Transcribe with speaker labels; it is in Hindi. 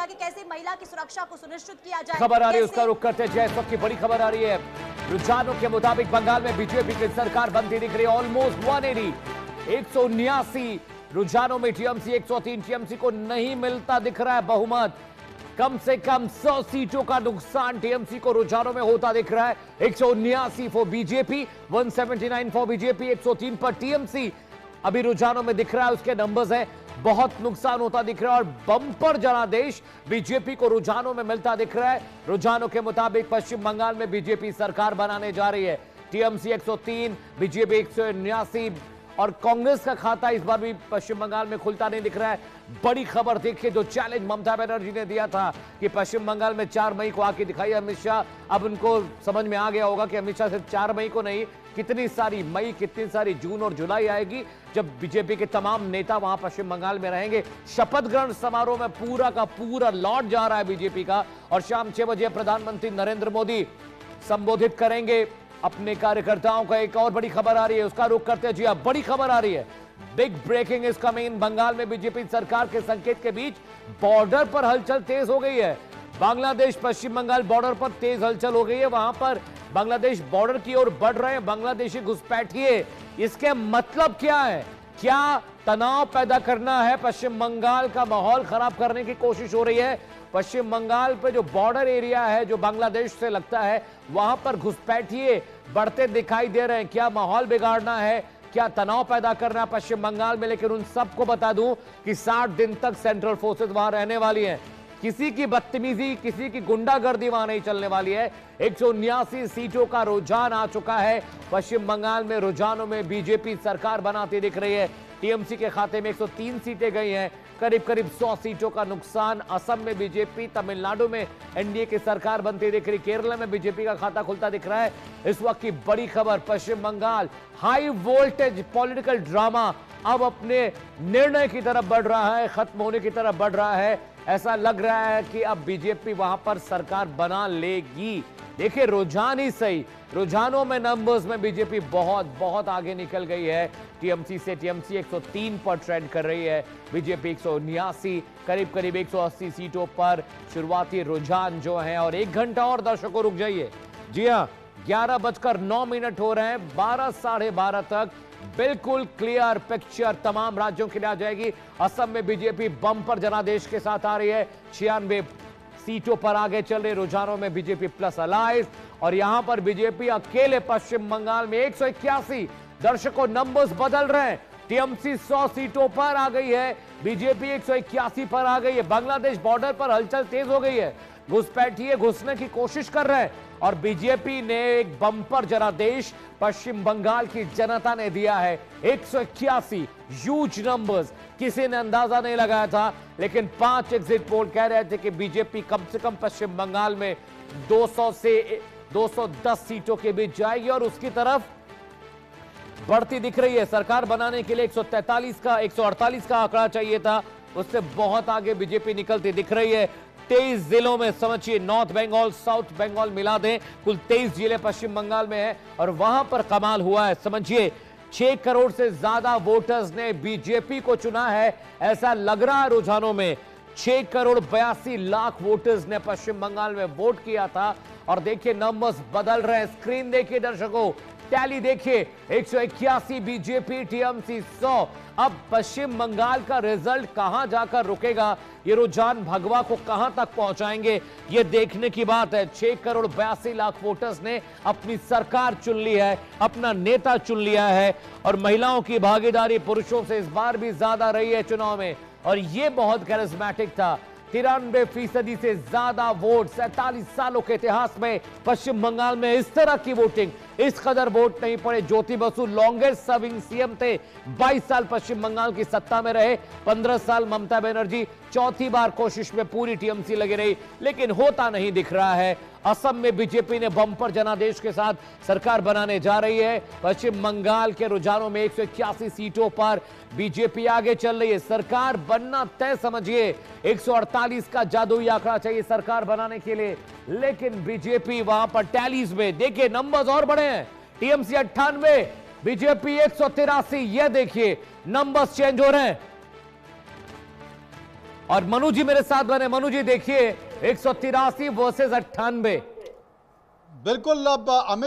Speaker 1: कि कैसे महिला की सुरक्षा को सुनिश्चित किया जाए।
Speaker 2: खबर आ रही है, उसका रुख करते हैं। इस वक्त की बड़ी खबर आ रही है। रुझानों के मुताबिक बंगाल में बीजेपी की सरकार बनती दिख रही है। ऑलमोस्ट 180, 179 रुझानों में टीएमसी 103 टीएमसी को नहीं मिलता दिख रहा है बहुमत। कम से कम 100 सीटों का नुकसान टीएमसी को रुझानों में होता दिख रहा है। 179 फॉर बीजेपी, 179 फॉर बीजेपी, 103 पर टीएमसी अभी रुझानों में दिख रहा है। उसके नंबर्स हैं, बहुत नुकसान होता दिख रहा है और बंपर जनादेश बीजेपी को रुझानों में मिलता दिख रहा है। रुझानों के मुताबिक पश्चिम बंगाल में बीजेपी सरकार बनाने जा रही है। टीएमसी 103, बीजेपी 179 और कांग्रेस का खाता इस बार भी पश्चिम बंगाल में खुलता नहीं दिख रहा है। बड़ी खबर देखिए, जो चैलेंज ममता बनर्जी ने दिया था कि पश्चिम बंगाल में 4 मई को आके दिखाई अमित शाह, अब उनको समझ में आ गया होगा कि अमित शाह सिर्फ 4 मई को नहीं, कितनी सारी मई, कितनी सारी जून और जुलाई आएगी जब बीजेपी के तमाम नेता वहां पश्चिम बंगाल में रहेंगे। शपथ ग्रहण समारोह में पूरा का पूरा लौट जा रहा है बीजेपी का और शाम 6 बजे प्रधानमंत्री नरेंद्र मोदी संबोधित करेंगे अपने कार्यकर्ताओं का। एक और बड़ी खबर आ रही है, उसका रुख करते हैं। जी हां, बड़ी खबर आ रही है। Big breaking is coming. Bengal में बीजेपी सरकार के संकेत के बीच बॉर्डर पर हलचल तेज हो गई है। बांग्लादेश पश्चिम बंगाल बॉर्डर पर तेज हलचल हो गई है। वहां पर बांग्लादेश बॉर्डर की ओर बढ़ रहे हैं बांग्लादेशी घुसपैठिए। इसके मतलब क्या है? क्या तनाव पैदा करना है? पश्चिम बंगाल का माहौल खराब करने की कोशिश हो रही है। पश्चिम बंगाल पे जो बॉर्डर एरिया है जो बांग्लादेश से लगता है, वहां पर घुसपैठिए बढ़ते दिखाई दे रहे हैं। क्या माहौल बिगाड़ना है? क्या तनाव पैदा करना है पश्चिम बंगाल में? लेकिन उन सबको बता दूं कि 60 दिन तक सेंट्रल फोर्सेस वहां रहने वाली हैं। किसी की बदतमीजी, किसी की गुंडागर्दी वहां नहीं चलने वाली है। 179 सीटों का रुझान आ चुका है। पश्चिम बंगाल में रुझानों में बीजेपी सरकार बनाती दिख रही है। टीएमसी के खाते में 103 सीटें गई हैं। करीब करीब 100 सीटों का नुकसान। असम में बीजेपी, तमिलनाडु में एनडीए की सरकार बनती दिख रही, केरला में बीजेपी का खाता खुलता दिख रहा है। इस वक्त की बड़ी खबर, Paschim Bangal high voltage political drama अब अपने निर्णय की तरफ बढ़ रहा है, खत्म होने की तरफ बढ़ रहा है। ऐसा लग रहा है कि अब बीजेपी वहां पर सरकार बना लेगी। देखिए, रुझान ही सही, रुझानों में नंबर्स में बीजेपी बहुत बहुत आगे निकल गई है टीएमसी से। टीएमसी 103 पर ट्रेंड कर रही है, बीजेपी 179, करीब करीब 180 सीटों पर शुरुआती रुझान जो है। और 1 घंटा और दर्शकों रुक जाइए। जी हां, 11:09 हो रहे हैं। 12 साढ़े 12 तक बिल्कुल क्लियर पिक्चर तमाम राज्यों के लिए आ जाएगी। असम में बीजेपी बम्पर जनादेश के साथ आ रही है, 96 सीटों पर आगे चल रही। रुझानों में बीजेपी प्लस अलायंस और यहां पर बीजेपी अकेले पश्चिम बंगाल में 181। दर्शकों, नंबर्स बदल रहे हैं। टीएमसी 100 सीटों पर आ गई है, बीजेपी 181 पर आ गई है। बांग्लादेश बॉर्डर पर हलचल तेज हो गई है, घुसपैठिए घुसने की कोशिश कर रहे हैं और बीजेपी ने एक बंपर जनादेश पश्चिम बंगाल की जनता ने दिया है। 181 ह्यूज नंबर्स, किसी ने अंदाजा नहीं लगाया था, लेकिन 5 एग्जिट पोल कह रहे थे कि बीजेपी कम से कम पश्चिम बंगाल में 200 से 210 सीटों के बीच जाएगी और उसकी तरफ बढ़ती दिख रही है। सरकार बनाने के लिए 143 का 148 का आंकड़ा चाहिए था, उससे बहुत आगे बीजेपी निकलती दिख रही है। 23 जिलों में, समझिए नॉर्थ बंगाल, साउथ बंगाल मिला दें, कुल 23 जिले पश्चिम बंगाल में है और वहां पर कमाल हुआ है। समझिए 6 करोड़ से ज्यादा वोटर्स ने बीजेपी को चुना है, ऐसा लग रहा है रुझानों में। 6 करोड़ 82 लाख वोटर्स ने पश्चिम बंगाल में वोट किया था और देखिए नंबर्स बदल रहे हैं। स्क्रीन देखिए दर्शकों, टैली देखिए, 181 बीजेपी, टीएमसी 100। अब पश्चिम बंगाल का रिजल्ट कहां जाकर रुकेगा, ये रुझान भगवा को कहां तक पहुंचाएंगे, ये देखने की बात है। 6 करोड़ 82 लाख वोटर्स ने अपनी सरकार चुन ली है, अपना नेता चुन लिया है और महिलाओं की भागीदारी पुरुषों से इस बार भी ज्यादा रही है चुनाव में और ये बहुत कैरिस्मेटिक था। 93% से ज्यादा वोट 47 सालों के इतिहास में पश्चिम बंगाल में इस तरह की वोटिंग, इस कदर वोट नहीं पड़े। Jyoti Basu longest serving CM थे, 22 साल पश्चिम बंगाल की सत्ता में रहे, 15 साल ममता बनर्जी चौथी बार कोशिश में पूरी टीएमसी लगी रही, लेकिन होता नहीं दिख रहा है। असम में बीजेपी ने बंपर जनादेश के साथ सरकार बनाने जा रही है। पश्चिम बंगाल के रुझानों में 181 सीटों पर बीजेपी आगे चल रही है। सरकार बनना तय समझिए, 148 का जादुई आंकड़ा चाहिए सरकार बनाने के लिए, लेकिन बीजेपी वहां पर टैलीज में देखिए नंबर्स और बड़े हैं। TMC 98, BJP 183। ये देखिए नंबर्स चेंज हो रहे हैं। और मनु जी मेरे साथ बने। मनु जी देखिए 183 वर्सेस 98।
Speaker 3: बिल्कुल अब अमित